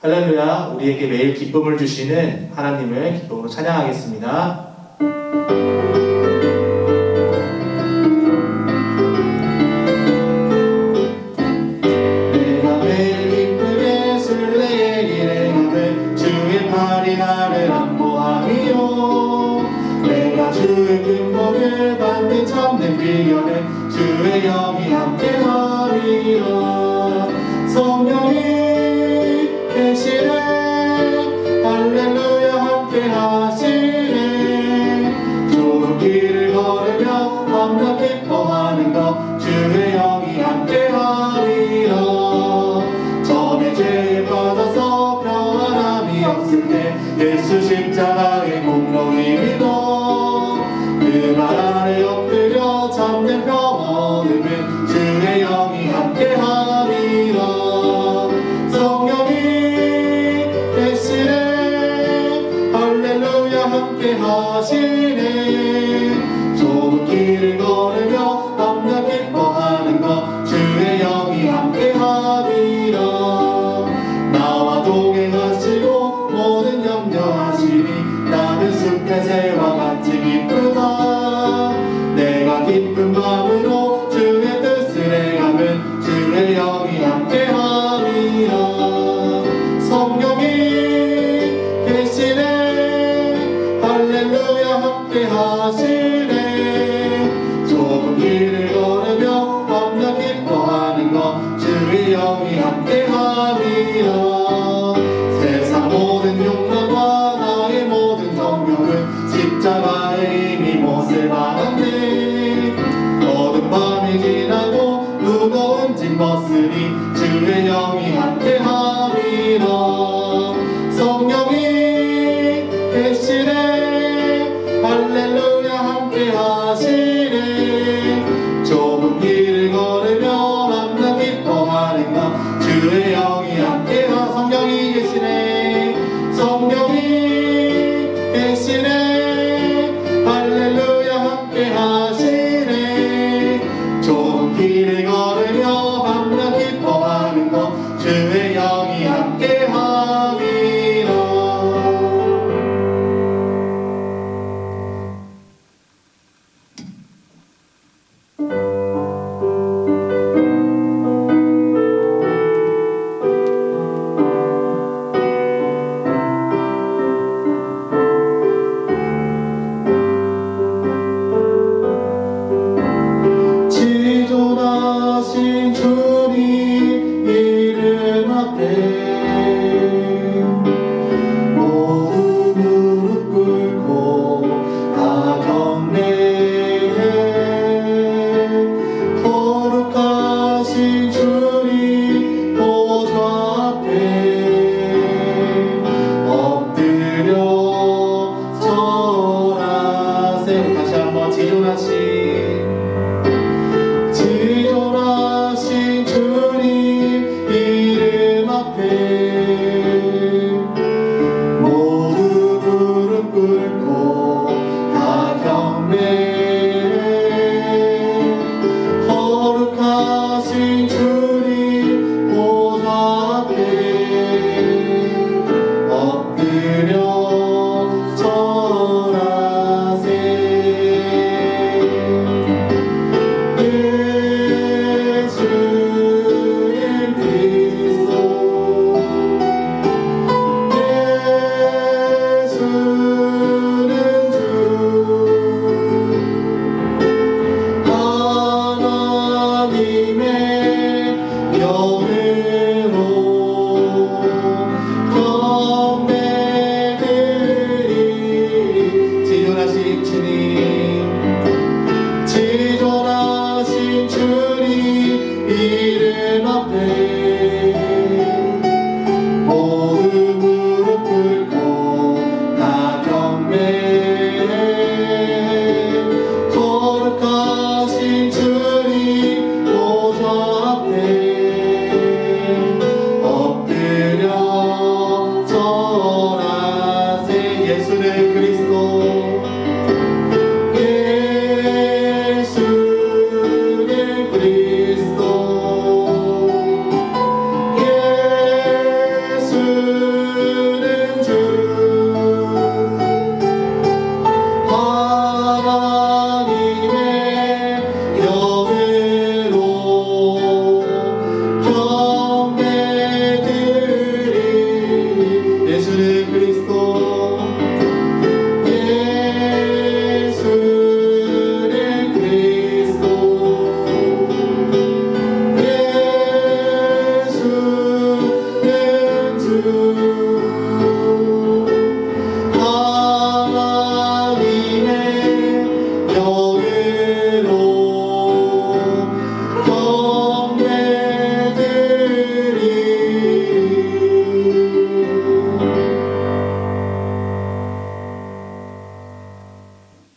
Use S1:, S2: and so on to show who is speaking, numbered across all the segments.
S1: 할렐루야, 우리에게 매일 기쁨을 주시는 하나님을 기쁨으로 찬양하겠습니다. 내가 매일 기쁘게 술래의 길에 가면 주의 팔이 나를 안보하며 내가 주의 큰 복을 받는 참된 비결에 주의 영이 함께하리라. 성령이 계시네, 할렐루야 함께하시네. 좋은 길을 걸으며 밤낮 기뻐하는 것 주의 영이 함께하리라. 전에 죄에 빠져서 평안함이 없을 때 예수 십자가의 공로히 믿어 그 말 아래 엎드려 참된 평화 얻으면 주의 영이 함께하리라. 성령이 계시네, 할렐루야 함께하시네. 좁은 길을 걸으며 밤낮 기뻐하는 것 주의 영이 함께하리라. 나와 동행하시고 모든 염려하시니 나는 숲의 새와 같이 기쁘다. 내가 기쁜 마음으로 주의 뜻을 행하면 주의 영이 함께하리라. 성령이 계시네, 할렐루야 함께하시네. 좁은 길을 걸으며 밤낮 기뻐하는 것 주의 영이 함께하리라. 세상 모든 욕망과 나의 모든 정욕은 십자가에 이미 못을 박았네. 어두운 밤이 지나고 무거운 짐 벗으니 주의 영이 함께하리라. 성령이 계시네, 할렐루야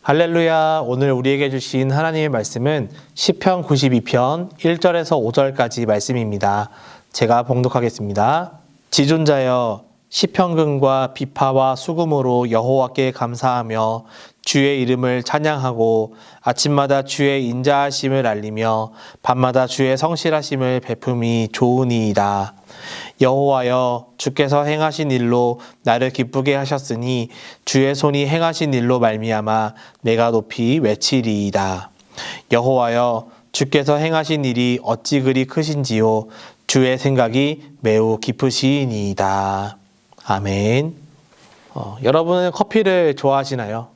S2: 할렐루야. 오늘 우리에게 주신 하나님의 말씀은 시편 92편 1절에서 5절까지 말씀입니다. 제가 봉독하겠습니다. 지존자여, 시편금과 비파와 수금으로 여호와께 감사하며 주의 이름을 찬양하고 아침마다 주의 인자하심을 알리며 밤마다 주의 성실하심을 베품이 좋으니이다. 여호와여, 주께서 행하신 일로 나를 기쁘게 하셨으니 주의 손이 행하신 일로 말미암아 내가 높이 외치리이다. 여호와여, 주께서 행하신 일이 어찌 그리 크신지요. 주의 생각이 매우 깊으시니이다. 아멘. 여러분은 커피를 좋아하시나요?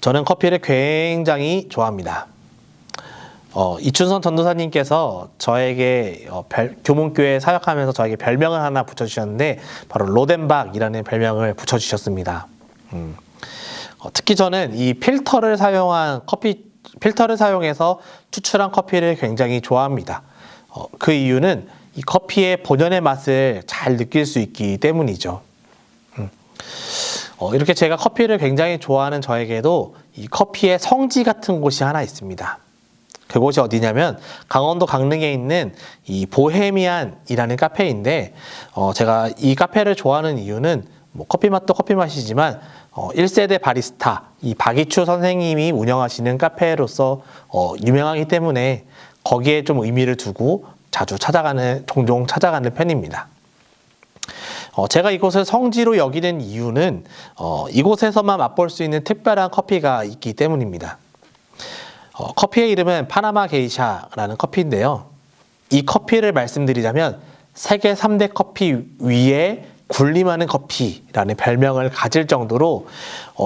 S2: 저는 커피를 굉장히 좋아합니다. 이춘선 전도사님께서 저에게 교문교회 사역하면서 저에게 별명을 하나 붙여주셨는데 바로 로덴박이라는 별명을 붙여주셨습니다. 특히 저는 이 필터를 사용해서 추출한 커피를 굉장히 좋아합니다. 그 이유는 이 커피의 본연의 맛을 잘 느낄 수 있기 때문이죠. 이렇게 제가 커피를 굉장히 좋아하는 저에게도 이 커피의 성지 같은 곳이 하나 있습니다. 그곳이 어디냐면 강원도 강릉에 있는 이 보헤미안이라는 카페인데 제가 이 카페를 좋아하는 이유는 커피 맛도 커피 맛이지만 1세대 바리스타 이 박이추 선생님이 운영하시는 카페로서 유명하기 때문에 거기에 좀 의미를 두고 종종 찾아가는 편입니다. 제가 이곳을 성지로 여기는 이유는 이곳에서만 맛볼 수 있는 특별한 커피가 있기 때문입니다. 커피의 이름은 파나마 게이샤라는 커피인데요. 이 커피를 말씀드리자면 세계 3대 커피 위에 군림하는 커피라는 별명을 가질 정도로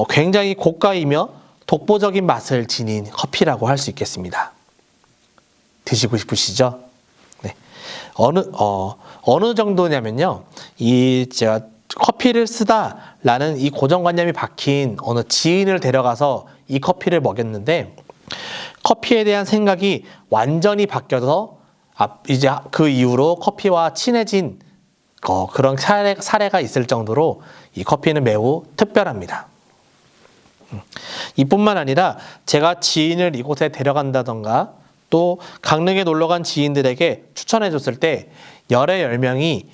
S2: 굉장히 고가이며 독보적인 맛을 지닌 커피라고 할 수 있겠습니다. 드시고 싶으시죠? 네. 어느 정도냐면요. 제가 커피를 쓰다라는 이 고정관념이 박힌 어느 지인을 데려가서 이 커피를 먹였는데 커피에 대한 생각이 완전히 바뀌어서 이제 그 이후로 커피와 친해진 그런 사례가 있을 정도로 이 커피는 매우 특별합니다. 이뿐만 아니라 제가 지인을 이곳에 데려간다던가 또 강릉에 놀러간 지인들에게 추천해 줬을 때 열의 10명이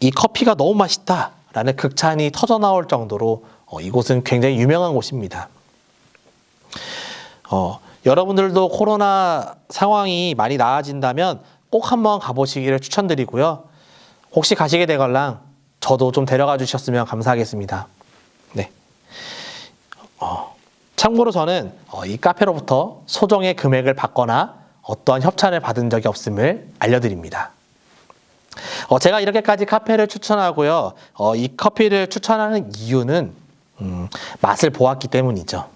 S2: 이 커피가 너무 맛있다라는 극찬이 터져나올 정도로 이곳은 굉장히 유명한 곳입니다. 여러분들도 코로나 상황이 많이 나아진다면 꼭 한번 가보시기를 추천드리고요. 혹시 가시게 되걸랑 저도 좀 데려가 주셨으면 감사하겠습니다. 네. 참고로 저는 이 카페로부터 소정의 금액을 받거나 어떠한 협찬을 받은 적이 없음을 알려드립니다. 제가 이렇게까지 카페를 추천하고요. 이 커피를 추천하는 이유는 맛을 보았기 때문이죠.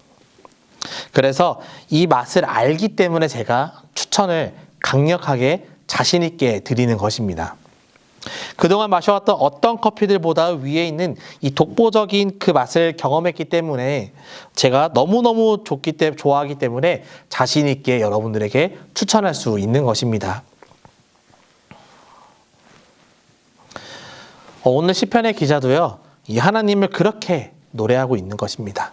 S2: 그래서 이 맛을 알기 때문에 제가 추천을 강력하게 자신 있게 드리는 것입니다. 그동안 마셔왔던 어떤 커피들보다 위에 있는 이 독보적인 그 맛을 경험했기 때문에 제가 너무너무 좋아하기 때문에 자신 있게 여러분들에게 추천할 수 있는 것입니다. 오늘 시편의 기자도요, 이 하나님을 그렇게 노래하고 있는 것입니다.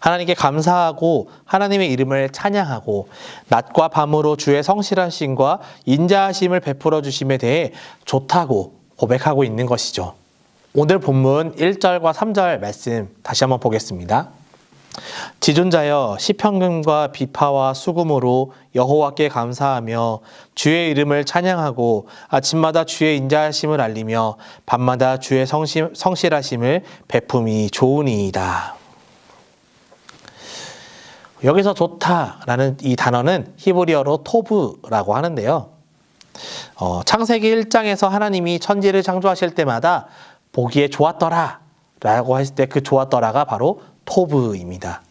S2: 하나님께 감사하고 하나님의 이름을 찬양하고 낮과 밤으로 주의 성실하심과 인자하심을 베풀어 주심에 대해 좋다고 고백하고 있는 것이죠. 오늘 본문 1절과 3절 말씀 다시 한번 보겠습니다. 지존자여, 시편금과 비파와 수금으로 여호와께 감사하며 주의 이름을 찬양하고 아침마다 주의 인자하심을 알리며 밤마다 주의 성실하심을 베품이 좋으니이다. 여기서 좋다라는 이 단어는 히브리어로 토브라고 하는데요. 창세기 1장에서 하나님이 천지를 창조하실 때마다 보기에 좋았더라 라고 했을 때 그 좋았더라가 바로 토브입니다.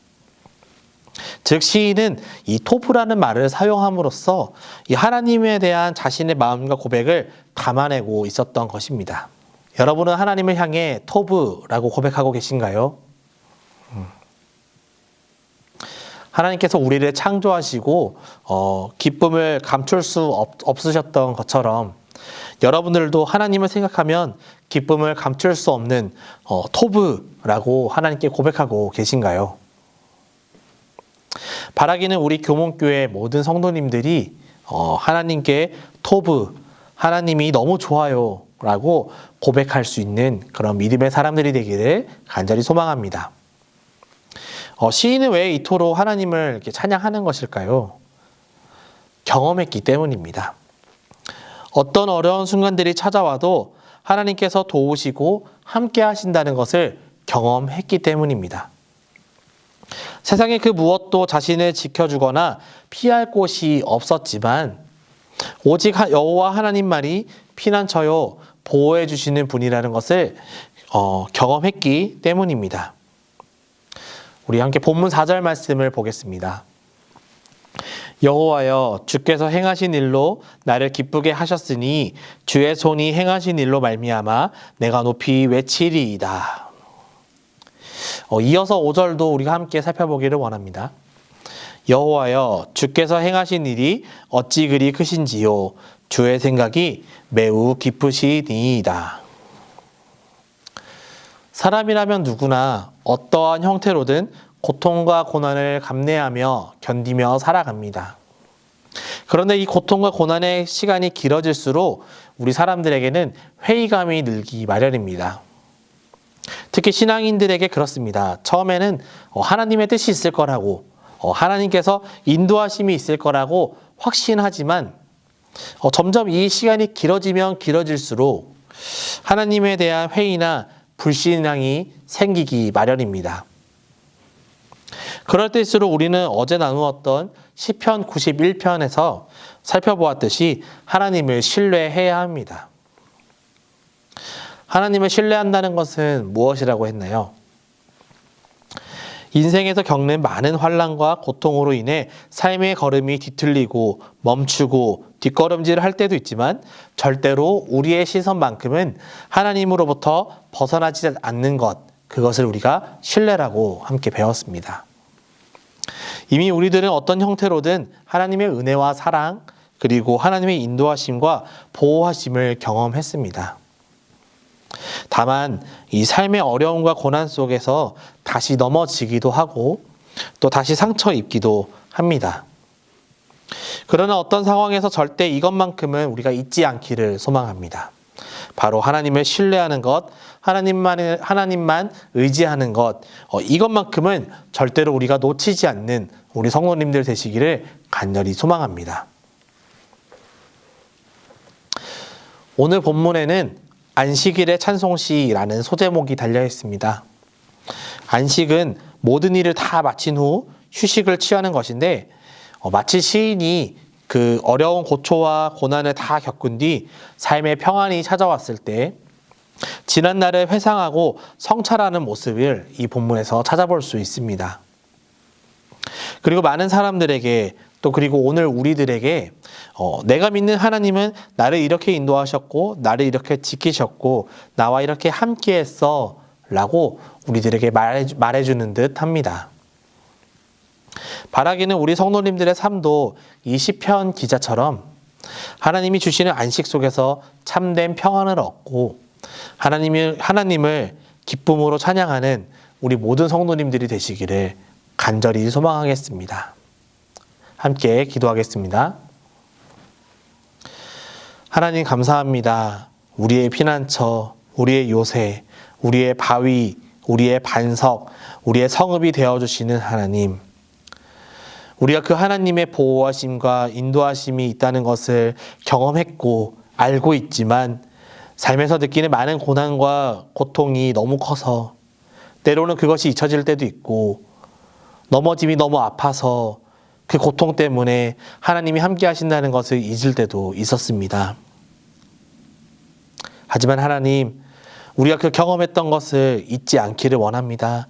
S2: 즉 시인은 이 토브라는 말을 사용함으로써 이 하나님에 대한 자신의 마음과 고백을 담아내고 있었던 것입니다. 여러분은 하나님을 향해 토브라고 고백하고 계신가요? 하나님께서 우리를 창조하시고 기쁨을 감출 수 없으셨던 것처럼 여러분들도 하나님을 생각하면 기쁨을 감출 수 없는 토브라고 하나님께 고백하고 계신가요? 바라기는 우리 교목교회 모든 성도님들이 하나님께 토브, 하나님이 너무 좋아요 라고 고백할 수 있는 그런 믿음의 사람들이 되기를 간절히 소망합니다. 시인은 왜 이토록 하나님을 이렇게 찬양하는 것일까요? 경험했기 때문입니다. 어떤 어려운 순간들이 찾아와도 하나님께서 도우시고 함께 하신다는 것을 경험했기 때문입니다. 세상에 그 무엇도 자신을 지켜주거나 피할 곳이 없었지만 오직 여호와 하나님만이 피난처요 보호해 주시는 분이라는 것을 경험했기 때문입니다. 우리 함께 본문 4절 말씀을 보겠습니다. 여호와여 주께서 행하신 일로 나를 기쁘게 하셨으니 주의 손이 행하신 일로 말미암아 내가 높이 외치리이다. 이어서 5절도 우리가 함께 살펴보기를 원합니다. 여호와여 주께서 행하신 일이 어찌 그리 크신지요 주의 생각이 매우 깊으시니이다. 사람이라면 누구나 어떠한 형태로든 고통과 고난을 감내하며 견디며 살아갑니다. 그런데 이 고통과 고난의 시간이 길어질수록 우리 사람들에게는 회의감이 늘기 마련입니다. 특히 신앙인들에게 그렇습니다. 처음에는 하나님의 뜻이 있을 거라고, 하나님께서 인도하심이 있을 거라고 확신하지만 점점 이 시간이 길어지면 길어질수록 하나님에 대한 회의나 불신앙이 생기기 마련입니다. 그럴 때일수록 우리는 어제 나누었던 시편 91편에서 살펴보았듯이 하나님을 신뢰해야 합니다. 하나님을 신뢰한다는 것은 무엇이라고 했나요? 인생에서 겪는 많은 환난과 고통으로 인해 삶의 걸음이 뒤틀리고 멈추고 뒷걸음질을 할 때도 있지만 절대로 우리의 시선만큼은 하나님으로부터 벗어나지 않는 것, 그것을 우리가 신뢰라고 함께 배웠습니다. 이미 우리들은 어떤 형태로든 하나님의 은혜와 사랑, 그리고 하나님의 인도하심과 보호하심을 경험했습니다. 다만 이 삶의 어려움과 고난 속에서 다시 넘어지기도 하고 또 다시 상처 입기도 합니다. 그러나 어떤 상황에서 절대 이것만큼은 우리가 잊지 않기를 소망합니다. 바로 하나님을 신뢰하는 것, 하나님만 의지하는 것, 이것만큼은 절대로 우리가 놓치지 않는 우리 성도님들 되시기를 간절히 소망합니다. 오늘 본문에는 안식일의 찬송시라는 소제목이 달려 있습니다. 안식은 모든 일을 다 마친 후 휴식을 취하는 것인데 마치 시인이 그 어려운 고초와 고난을 다 겪은 뒤 삶의 평안이 찾아왔을 때 지난 날을 회상하고 성찰하는 모습을 이 본문에서 찾아볼 수 있습니다. 그리고 많은 사람들에게 또 그리고 오늘 우리들에게 내가 믿는 하나님은 나를 이렇게 인도하셨고 나를 이렇게 지키셨고 나와 이렇게 함께했어 라고 우리들에게 말해주는 듯 합니다. 바라기는 우리 성도님들의 삶도 이 시편 기자처럼 하나님이 주시는 안식 속에서 참된 평안을 얻고 하나님을 기쁨으로 찬양하는 우리 모든 성도님들이 되시기를 간절히 소망하겠습니다. 함께 기도하겠습니다. 하나님 감사합니다. 우리의 피난처, 우리의 요새, 우리의 바위, 우리의 반석, 우리의 성읍이 되어주시는 하나님. 우리가 그 하나님의 보호하심과 인도하심이 있다는 것을 경험했고 알고 있지만 삶에서 느끼는 많은 고난과 고통이 너무 커서 때로는 그것이 잊혀질 때도 있고 넘어짐이 너무 아파서 그 고통 때문에 하나님이 함께 하신다는 것을 잊을 때도 있었습니다. 하지만 하나님, 우리가 그 경험했던 것을 잊지 않기를 원합니다.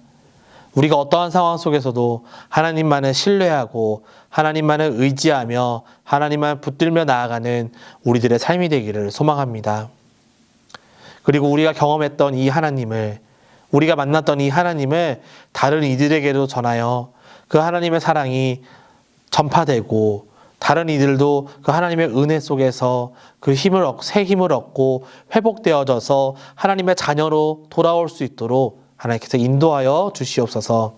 S2: 우리가 어떠한 상황 속에서도 하나님만을 신뢰하고 하나님만을 의지하며 하나님만 붙들며 나아가는 우리들의 삶이 되기를 소망합니다. 그리고 우리가 경험했던 이 하나님을, 우리가 만났던 이 하나님을 다른 이들에게도 전하여 그 하나님의 사랑이 전파되고 다른 이들도 그 하나님의 은혜 속에서 그 새 힘을 얻고 회복되어져서 하나님의 자녀로 돌아올 수 있도록 하나님께서 인도하여 주시옵소서.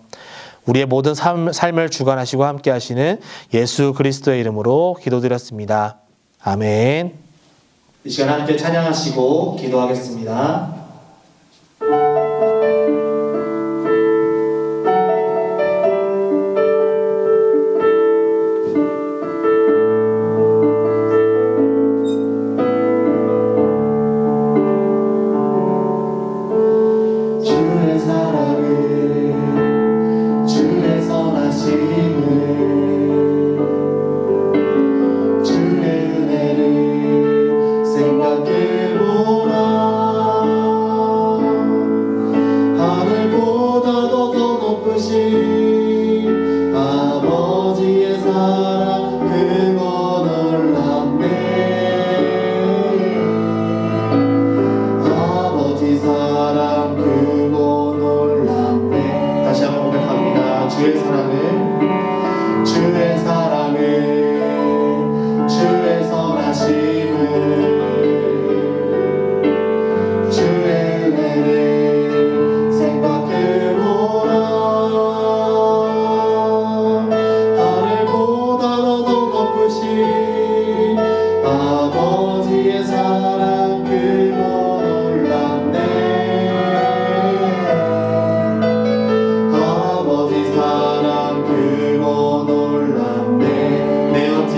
S2: 우리의 모든 삶을 주관하시고 함께 하시는 예수 그리스도의 이름으로 기도드렸습니다. 아멘. 이 시간 함께 찬양하시고 기도하겠습니다.
S1: 주의 사랑을 주의 선하심을 주의 은혜를 생각해보라. 하늘보다도 더 높으신 아버지의 사랑 그거 놀랍네. 아버지 사랑 그거 놀랍네. 다시 한번 고백합니다. 주의 사랑을 주의 선하심을 주의 은혜를 생각해보라. 하늘보다도 더 높으신 아버지의 사랑 그거 놀랍네. 아버지 사랑 그거 놀랍네. 내 어찌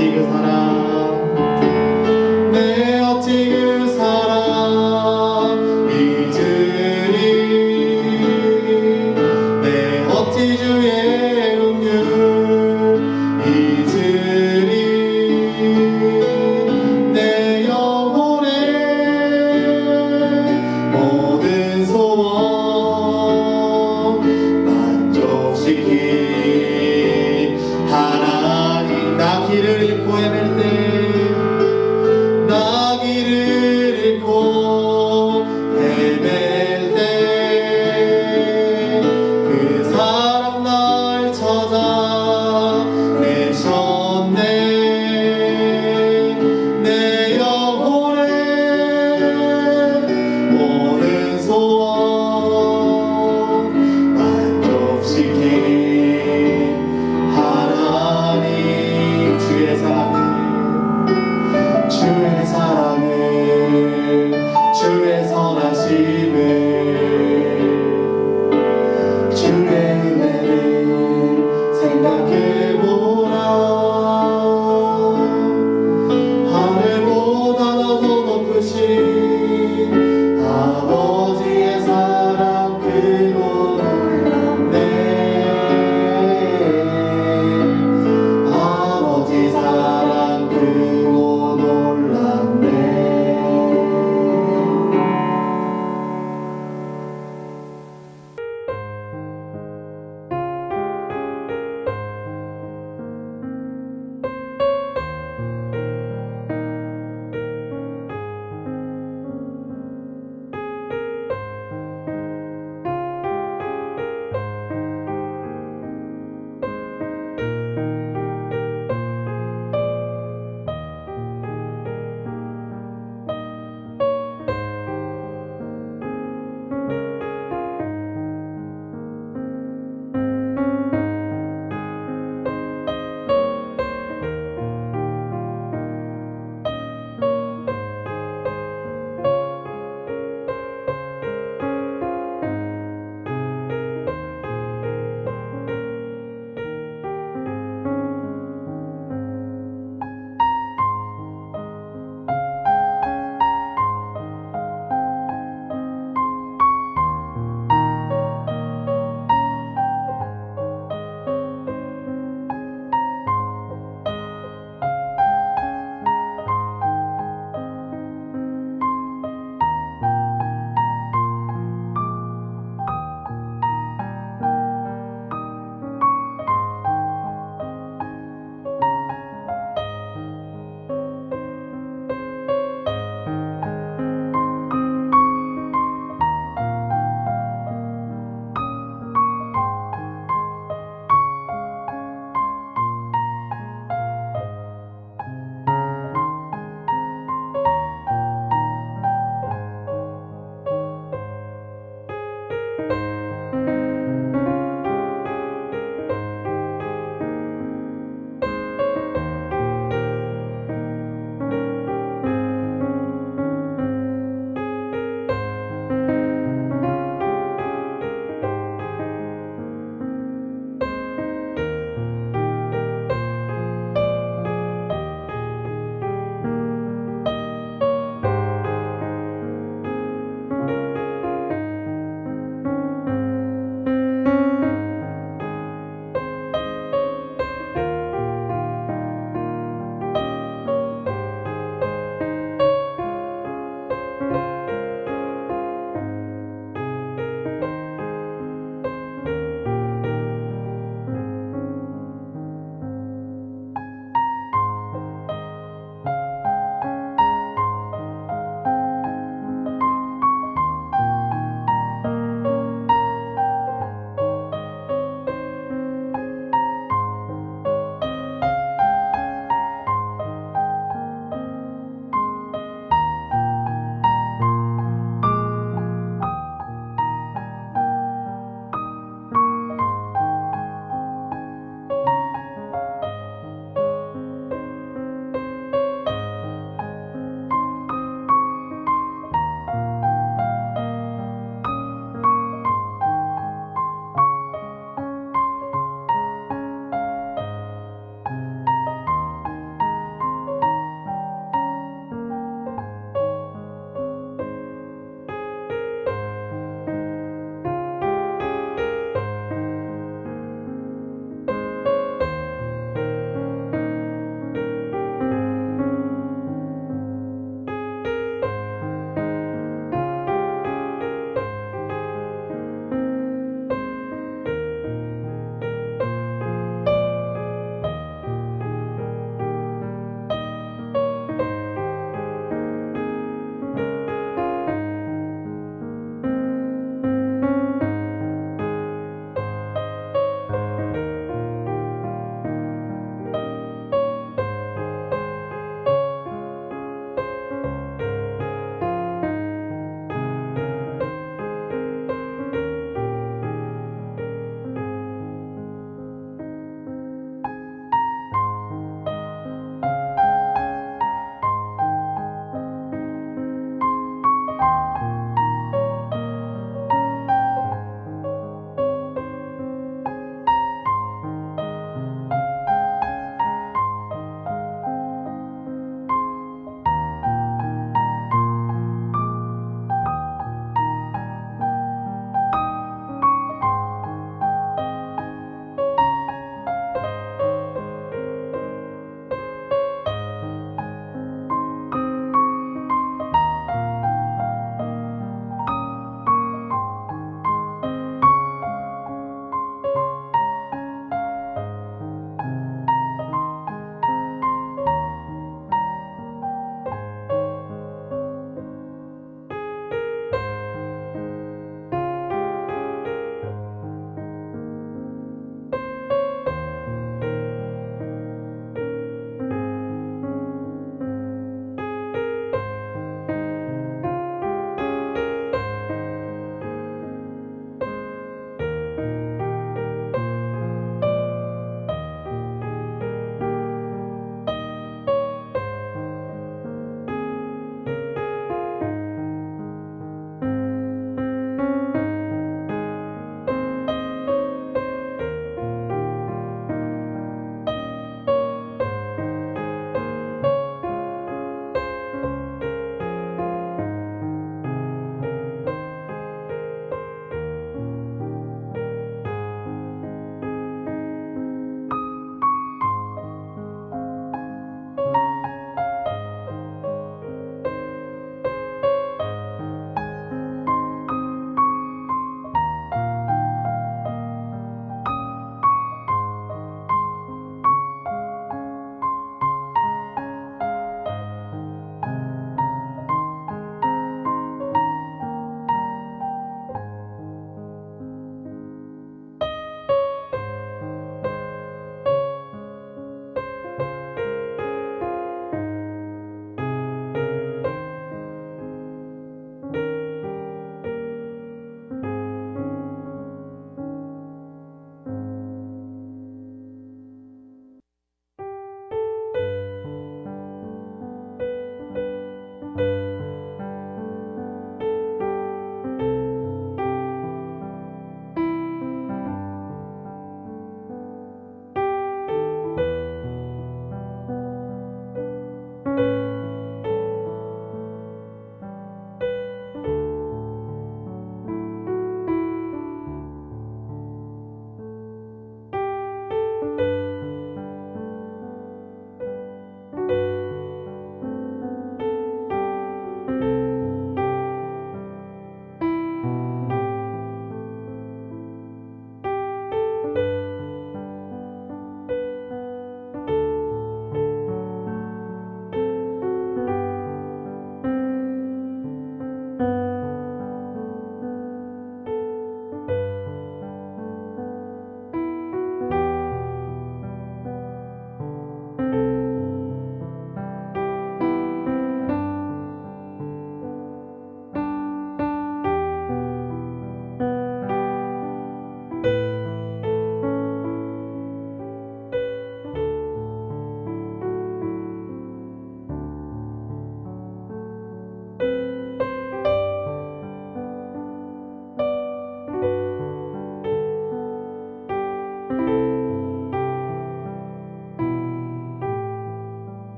S1: 그 사랑 잊으리. 내 어찌 주의